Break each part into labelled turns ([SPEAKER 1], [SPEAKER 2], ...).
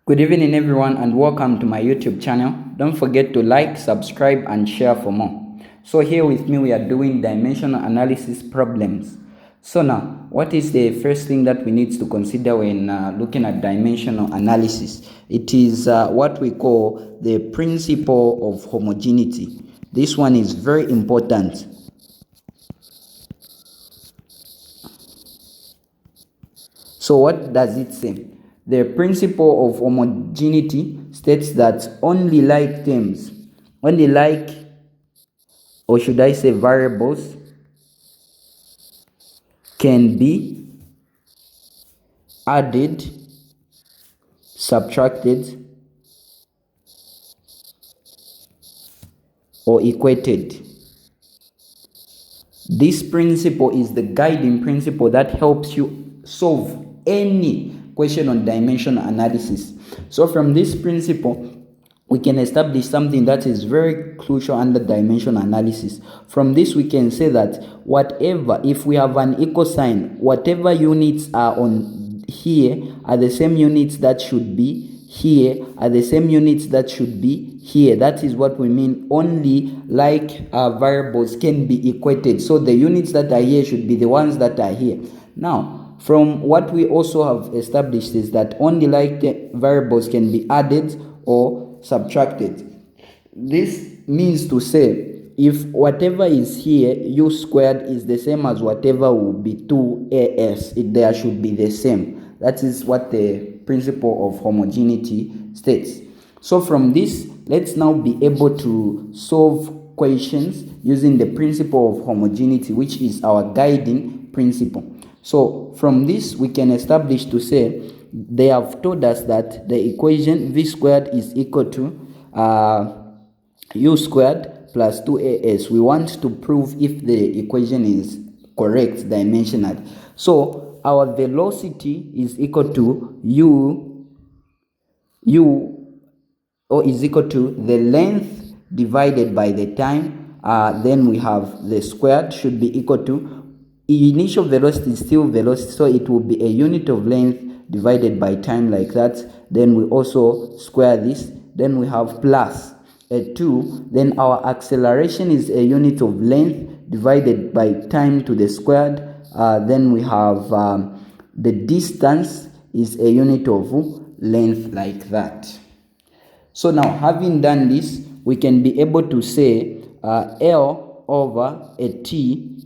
[SPEAKER 1] Good evening everyone and welcome to my YouTube channel. Don't forget to like, subscribe and share for more. So here with me we are doing dimensional analysis problems. So now, what is the first thing that we need to consider when looking at dimensional analysis? It is what we call the principle of homogeneity. This one is very important. So what does it say? The principle of homogeneity states that only like terms, or should I say variables, can be added, subtracted, or equated. This principle is the guiding principle that helps you solve any question on dimensional analysis. So from this principle, we can establish something that is very crucial under dimensional analysis. From this, we can say that if we have an equal sign, whatever units are on here are the same units that should be here, are the same units that should be here. That is what we mean only like variables can be equated. So the units that are here should be the ones that are here. Now, from what we also have established is that only like variables can be added or subtracted. This means to say if whatever is here, u squared is the same as whatever will be 2as, there should be the same. That is what the principle of homogeneity states. So from this, let's now be able to solve questions using the principle of homogeneity, which is our guiding principle. So from this, we can establish to say they have told us that the equation v squared is equal to u squared plus 2as. We want to prove if the equation is correct dimensionally. So our velocity is equal to is equal to the length divided by the time. Then we have the squared should be equal to initial velocity is still velocity, so it will be a unit of length divided by time, like that. Then we also square this, then we have plus a 2, then our acceleration is a unit of length divided by time to the squared. Then we have the distance is a unit of length, like that. So now, having done this, we can be able to say L over a T.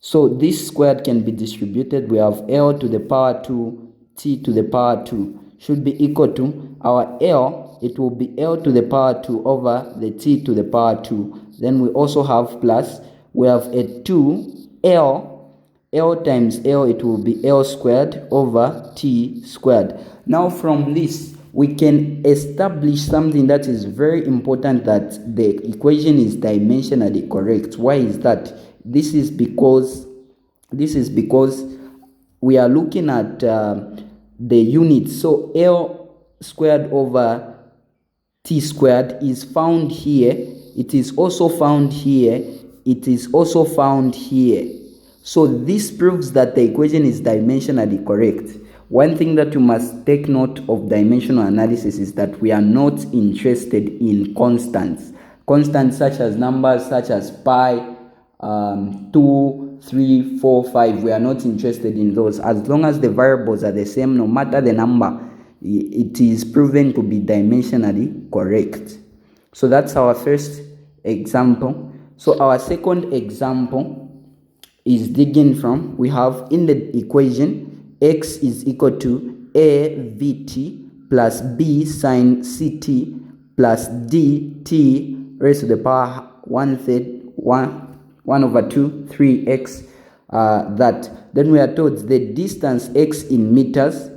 [SPEAKER 1] So this squared can be distributed. We have L to the power 2, T to the power 2 should be equal to our L. It will be L to the power 2 over the T to the power 2. Then we also have plus. We have a 2 L times L. It will be L squared over T squared. Now from this, we can establish something that is very important, that the equation is dimensionally correct. Why is that? This is because we are looking at the units. So L squared over T squared is found here. It is also found here. It is also found here. So this proves that the equation is dimensionally correct. One thing that you must take note of dimensional analysis is that we are not interested in constants. Constants such as numbers such as pi, 2, 3, 4, 5. We are not interested in those. As long as the variables are the same, no matter the number, it is proven to be dimensionally correct. So that's our first example. So our second example is digging from, we have in the equation x is equal to a vt plus b sine ct plus dt raised to the power 1 over 2 3x. That then we are told the distance x in meters.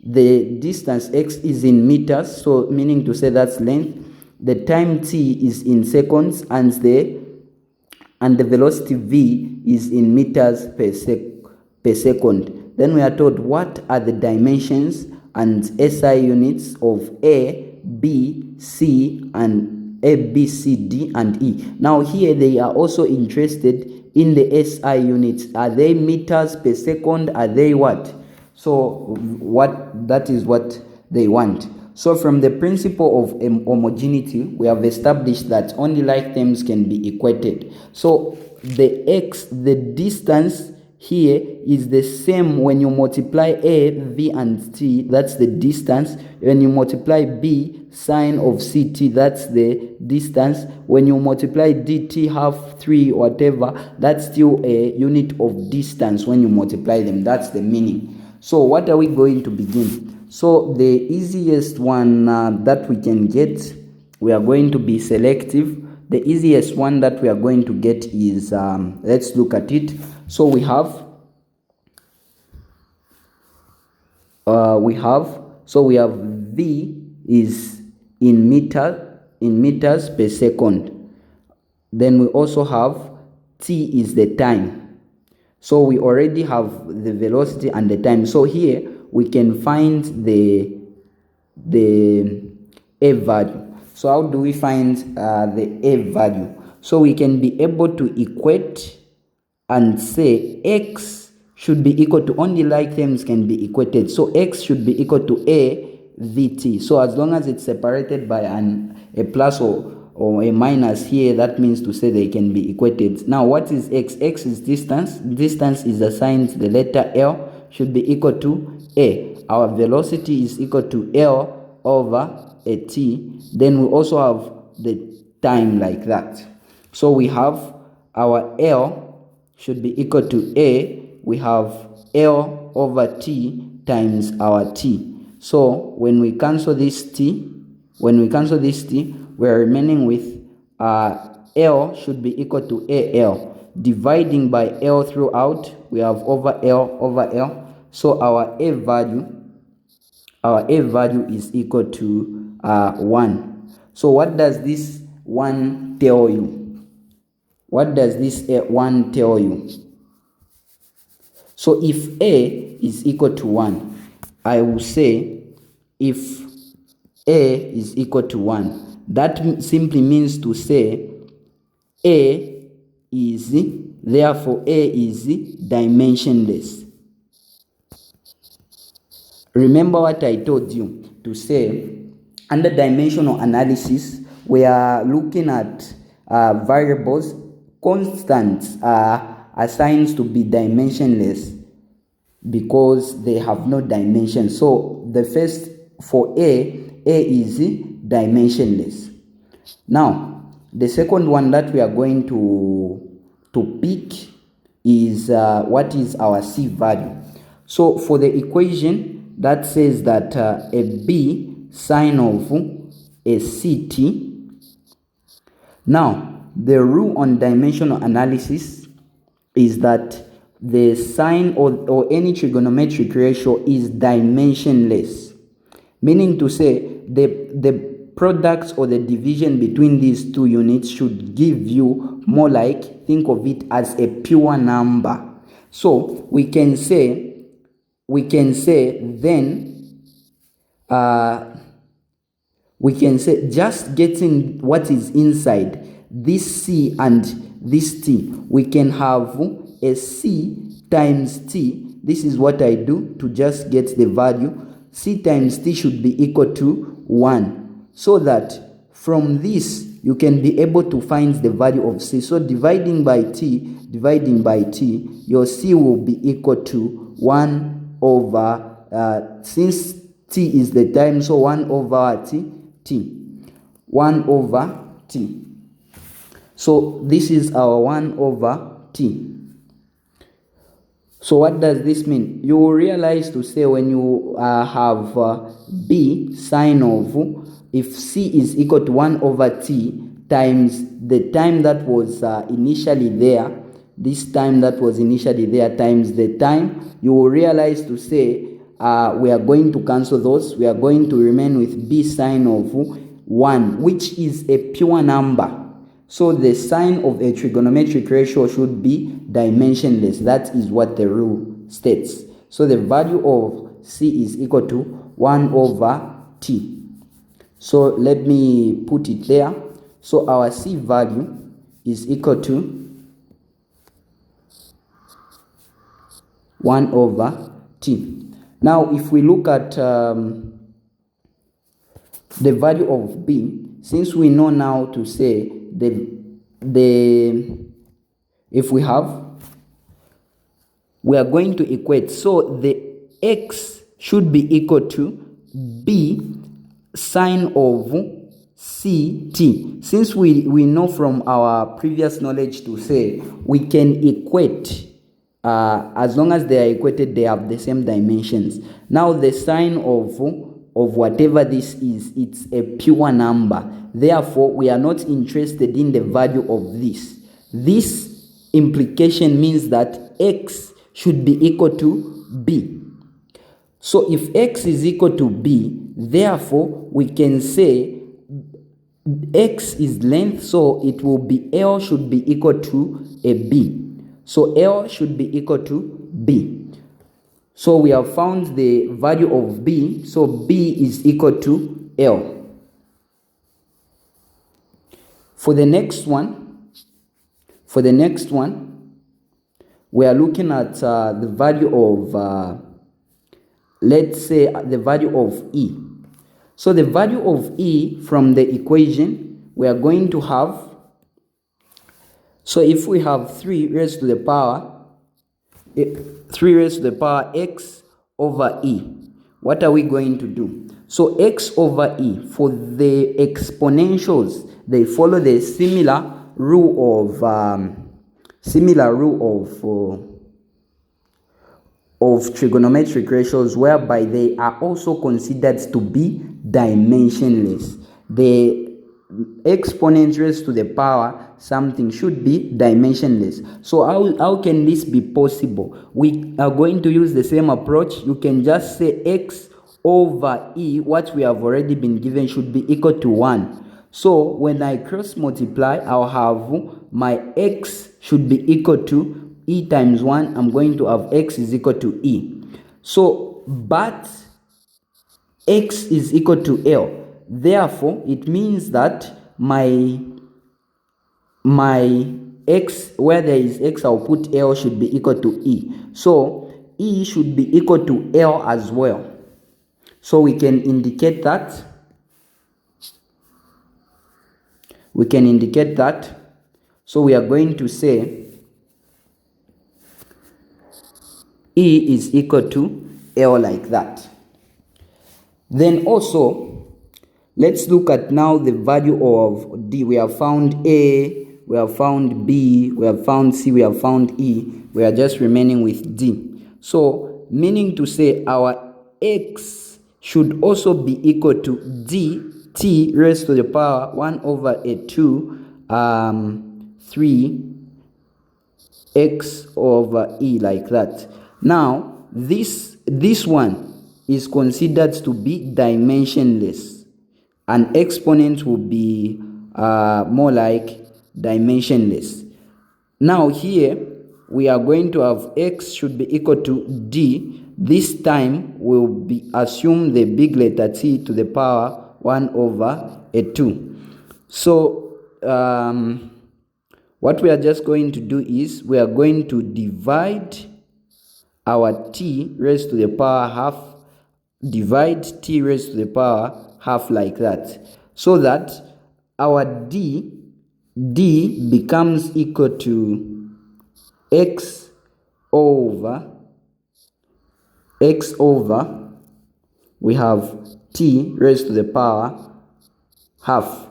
[SPEAKER 1] The distance x is in meters, so meaning to say that's length. The time t is in seconds, and the velocity v is in meters per second. Then we are told what are the dimensions and SI units of A, B, C, and A, B, C, D, and E. Now here they are also interested in the SI units. Are they meters per second? Are they what? So that is what they want. So from the principle of homogeneity, we have established that only like terms can be equated. So the distance here is the same when you multiply a, v, and t, that's the distance. When you multiply b, sine of ct, that's the distance. When you multiply dt, half, 3, whatever, that's still a unit of distance when you multiply them. That's the meaning. So what are we going to begin? So the easiest one that we can get, we are going to be selective. The easiest one that we are going to get is, let's look at it. So we have v is in meters per second. Then we also have t is the time. So we already have the velocity and the time. So here we can find the a value. So how do we find the a value? So we can be able to equate and say x should be equal to, only like terms can be equated. So x should be equal to a vt. So as long as it's separated by a plus or a minus here, that means to say they can be equated. Now what is x? X is distance. Distance is assigned the letter L, should be equal to a. Our velocity is equal to L over a t. Then we also have the time like that. So we have our L should be equal to a. We have L over t times our t. So when we cancel this t, we are remaining with L should be equal to AL. Dividing by L throughout, we have over L. So our A value is equal to 1. So what does this 1 tell you? What does this 1 tell you? So if A is equal to 1, I will say if A is equal to 1, that simply means to say A is, therefore A is dimensionless. Remember what I told you to say, under dimensional analysis, we are looking at variables. Constants are assigned to be dimensionless because they have no dimension. So the first, for A is dimensionless. Now the second one that we are going to pick is what is our C value. So for the equation that says that a B sine of a CT. Now the rule on dimensional analysis is that the sine or any trigonometric ratio is dimensionless, meaning to say the products or the division between these two units should give you more like, think of it as a pure number. So we can say just getting what is inside this C and this T, we can have a C times T. This is what I do to just get the value. C times T should be equal to 1, so that from this you can be able to find the value of C. So dividing by T, your C will be equal to 1 over, since T is the time, so 1 over T. 1 over T. So this is our 1 over T. So what does this mean? You will realize to say when you have B sine of, if C is equal to 1 over T times the time that was initially there, this time that was initially there times the time, you will realize to say we are going to cancel those. We are going to remain with B sine of 1, which is a pure number. So the sign of a trigonometric ratio should be dimensionless. That is what the rule states. So the value of C is equal to 1 over T. So let me put it there. So our C value is equal to 1 over T. Now if we look at the value of b, since we know now to say if we are going to equate, so the x should be equal to b sine of ct. Since we know from our previous knowledge to say we can equate as long as they are equated, they have the same dimensions. Now the sine of whatever this is, it's a pure number. Therefore, we are not interested in the value of this. This implication means that x should be equal to b. So if x is equal to b, therefore we can say x is length, so it will be L should be equal to a b. So L should be equal to b. So we have found the value of b, so b is equal to L. For the next one, we are looking at the value of, let's say, the value of e. So the value of e from the equation, we are going to have, so if we have 3 raised to the power x over e, what are we going to do? So x over e, for the exponentials, they follow the similar rule of trigonometric ratios, whereby they are also considered to be dimensionless. The exponent raised to the power something should be dimensionless. So how can this be possible? We are going to use the same approach. You can just say x over e, what we have already been given, should be equal to 1. So when I cross multiply, I'll have my x should be equal to e times 1. I'm going to have x is equal to e. So, but x is equal to L. Therefore, it means that my x, where there is x, I'll put L should be equal to e. So e should be equal to L as well. So we can indicate that. So we are going to say e is equal to L like that. Then also, let's look at now the value of d. We have found a, we have found b, we have found c, we have found e. We are just remaining with d. So meaning to say our x should also be equal to dt raised to the power 1 over a 2 3 x over e, like that. Now this one is considered to be dimensionless, and exponent will be more like dimensionless. Now here we are going to have x should be equal to d. This time we'll be assume the big letter t to the power 1 over a 2. So what we are just going to do is we are going to divide our t raised to the power half, divide t raised to the power half, like that, so that our d becomes equal to x over we have t raised to the power half.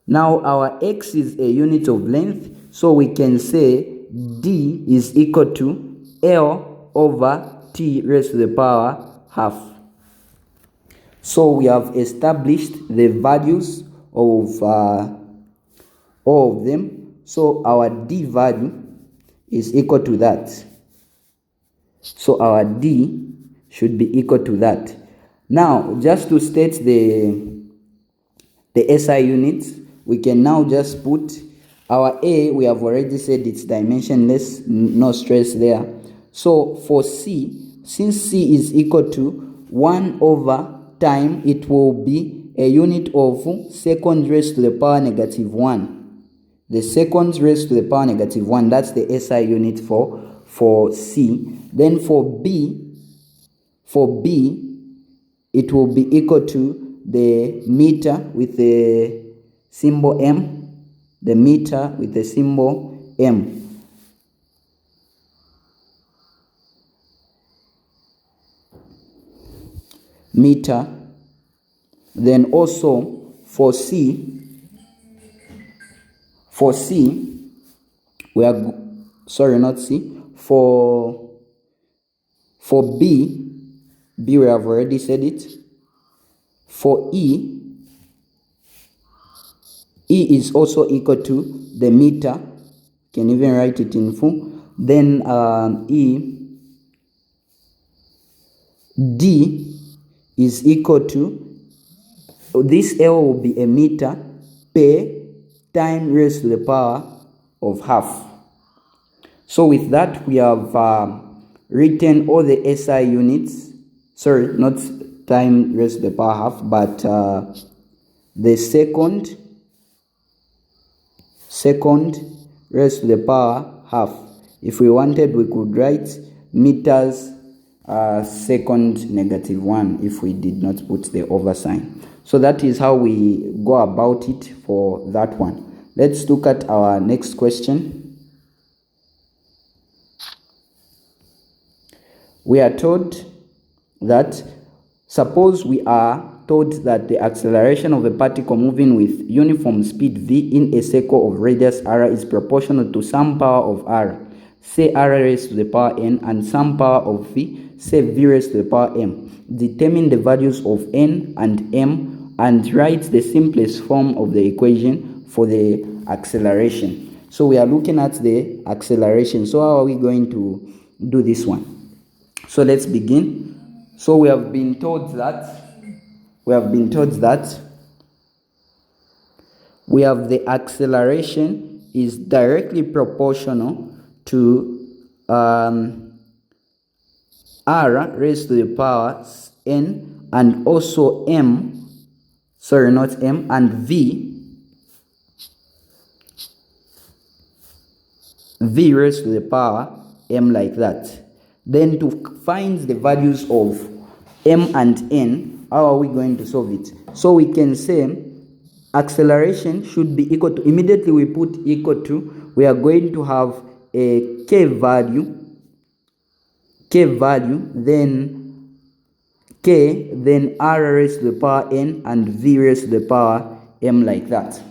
[SPEAKER 1] Now our x is a unit of length, so we can say d is equal to L over t raised to the power half. So we have established the values of all of them. So our d value is equal to that. So our d should be equal to that. Now, just to state the SI units, we can now just put our a, we have already said it's dimensionless, no stress there. So for c, since c is equal to 1 over time, it will be a unit of second raised to the power negative 1. The second raised to the power negative 1, that's the SI unit for c. Then for b, it will be equal to the meter with the symbol m, the meter with the symbol m. Meter. Then also for C, we are, sorry, not C, for B we have already said it. For E is also equal to the meter. Can even write it in full. Then D is equal to, this L will be a meter per time raised to the power of half. So with that, we have written all the SI units. Sorry, not time raised to the power half, but the second raised to the power half. If we wanted, we could write meters second -1 if we did not put the over sign. So that is how we go about it for that one. Let's look at our next question. We are told that, suppose we are told that the acceleration of a particle moving with uniform speed v in a circle of radius r is proportional to some power of r, say r raised to the power n, and some power of v, say v raised to the power m. Determine the values of n and m and write the simplest form of the equation for the acceleration. So we are looking at the acceleration. So how are we going to do this one? So let's begin. So we have been told that we have the acceleration is directly proportional to r raised to the power n, and also m, sorry, not m, and v raised to the power m, like that. Then to find the values of m and n, how are we going to solve it? So we can say acceleration should be equal to, immediately we put equal to, we are going to have a k value, then k, then r raised to the power n, and v raised to the power m, like that.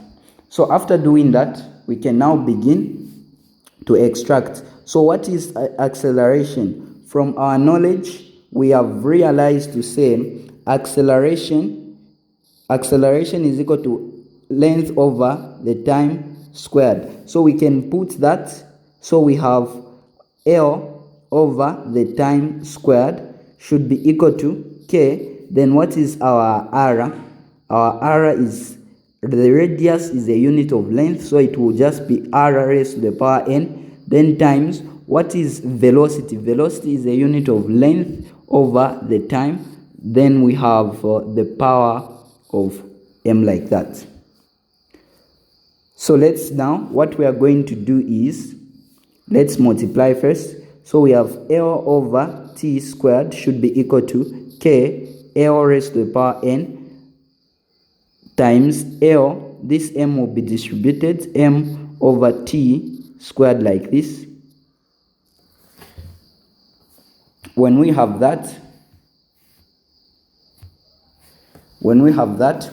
[SPEAKER 1] So after doing that, we can now begin to extract. So what is acceleration? From our knowledge, we have realized to say acceleration is equal to length over the time squared. So we can put that, so we have L over the time squared should be equal to k. Then what is our r? Our r is, the radius is a unit of length, so it will just be r raised to the power n. Then times, what is velocity? Velocity is a unit of length over the time. Then we have the power of m, like that. So let's now, what we are going to do is, let's multiply first. So we have L over t squared should be equal to k L raised to the power n times L, this m will be distributed, m over t squared, like this. When we have that,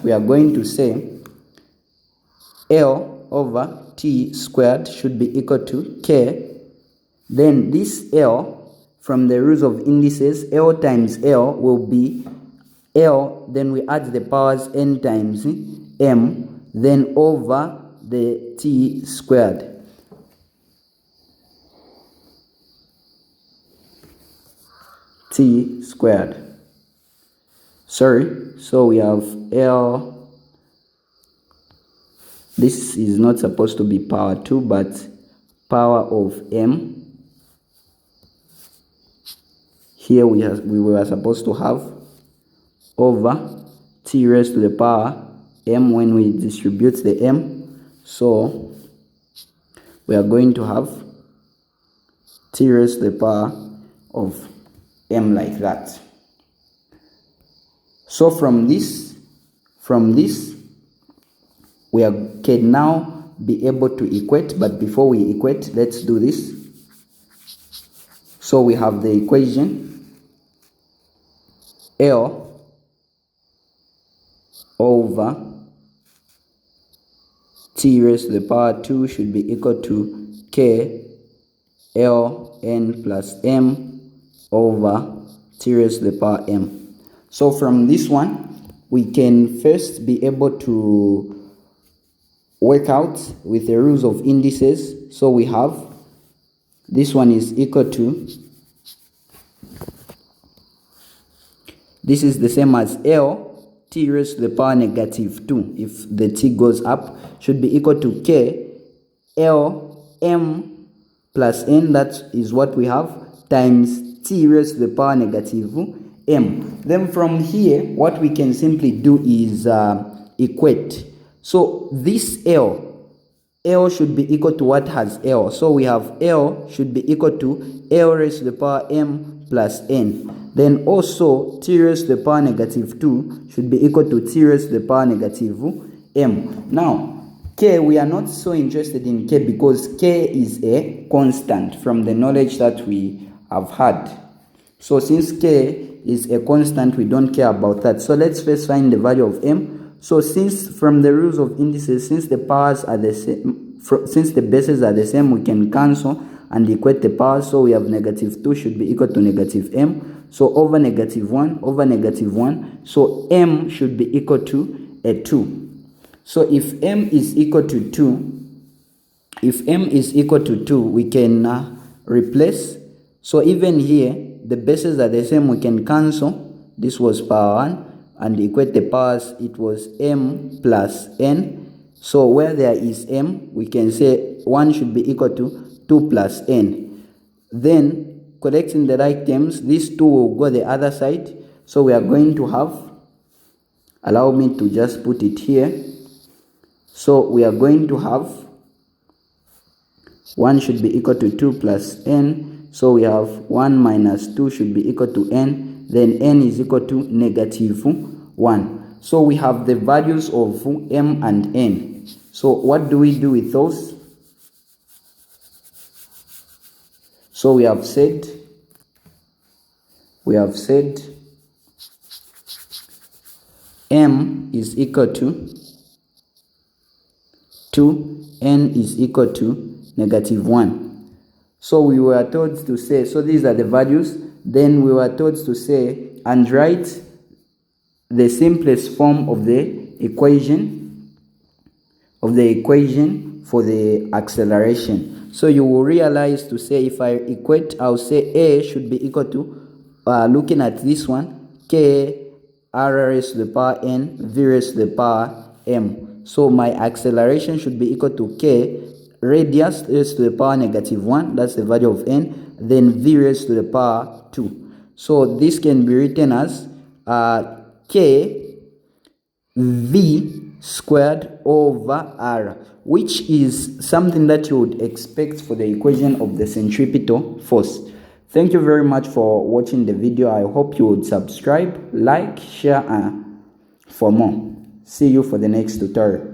[SPEAKER 1] we are going to say L over t squared should be equal to k. Then this L, from the rules of indices, L times L will be L, then we add the powers n times m, then over the t squared. T squared. Sorry, so we have L, this is not supposed to be power 2, but power of m. Here we were supposed to have over t raised to the power m when we distribute the m. So we are going to have t raised to the power of m, like that. So from this, From this, we can now be able to equate, but before we equate, let's do this. So we have the equation L over t raised to the power 2 should be equal to k ln plus m over t raised to the power m. So from this one, we can first be able to work out with the rules of indices. So we have this one is equal to, this is the same as L t raised to the power negative 2, if the t goes up, should be equal to k L m plus n, that is what we have, times t raised to the power negative m. Then from here, what we can simply do is equate. So this L should be equal to what has L. So we have L should be equal to L raised to the power m plus n. Then also t raised to the power negative 2 should be equal to t raised to the power negative m. Now, k, we are not so interested in k because k is a constant from the knowledge that we have had. So since k is a constant, we don't care about that. So let's first find the value of m. So since from the rules of indices, since the powers are the same, since the bases are the same, we can cancel and equate the powers. So we have negative 2 should be equal to negative m. So over negative 1 over negative 1. So m should be equal to a 2. So if m is equal to 2, we can replace. So even here, the bases are the same, we can cancel. This was power 1 and equate the powers, it was m plus n. So where there is m, we can say 1 should be equal to 2 plus n. Then collecting the right terms, these 2 will go the other side. So we are going to have, allow me to just put it here. So we are going to have 1 should be equal to 2 plus n. So we have 1 minus 2 should be equal to n. Then n is equal to negative 1. So we have the values of m and n. So what do we do with those? So we have said m is equal to 2, n is equal to negative 1. So we were told to say, so these are the values. Then we were told to say and write the simplest form of the equation for the acceleration. So you will realize to say, if I equate, I'll say a should be equal to, looking at this one, k r raised to the power n v raised to the power m. So my acceleration should be equal to k radius raised to the power negative 1, that's the value of n, then v raised to the power 2. So this can be written as k v squared over r, which is something that you would expect for the equation of the centripetal force. Thank you very much for watching the video. I hope you would subscribe, like, share for more. See you for the next tutorial.